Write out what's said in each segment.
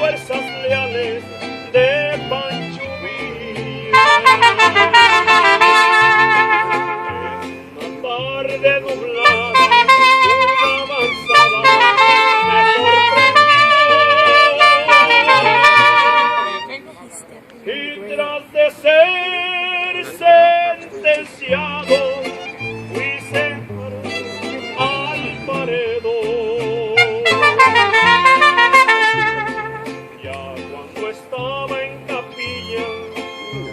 fuerzas leales de Pancho Villa. En una tarde nublada, una avanzada me sorprendió, y tras de ser sentenciado fui sentado al paredón. Ya cuando estaba en capilla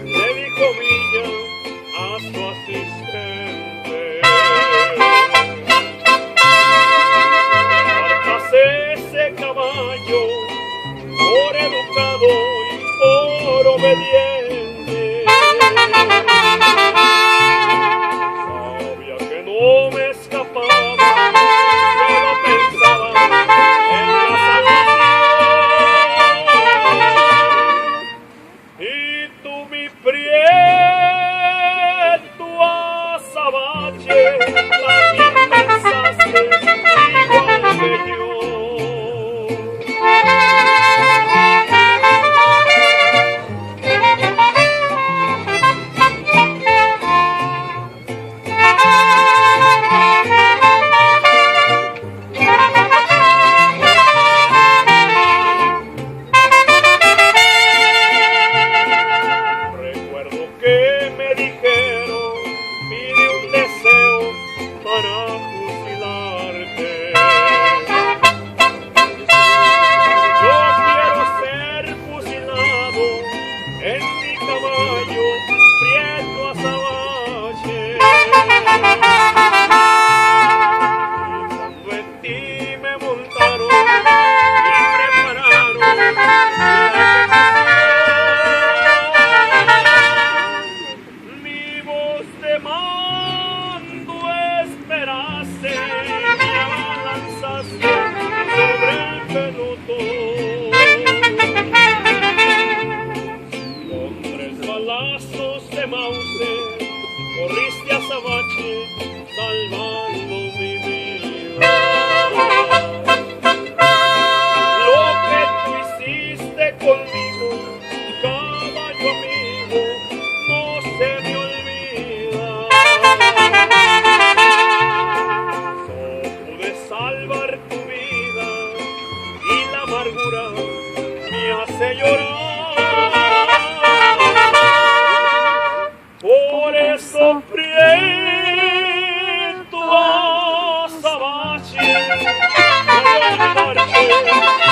le dijo Villa a su asistente: "Apartase ese caballo por educado y por obediente". Sabía que no me escapaba, solo pensaba en la salvación. Y tú, mi prieto azabache, también pensaste igual que yo. Que me dijeron, pide un deseo para fusilarte. Yo quiero ser fusilado en mi caballo prieto azabache. Y cuando en ti me montaron y prepararon la de mando esperaste, me abalanzaste sobre el pelotón. Con 3 balazos de Mauser corriste a azabache salvando mi vida. Lo que tú hiciste conmigo, caballo amigo, no se me olvida. Salvar tu vida y la amargura me hace llorar. Por eso prieto azabache, no olvidarte.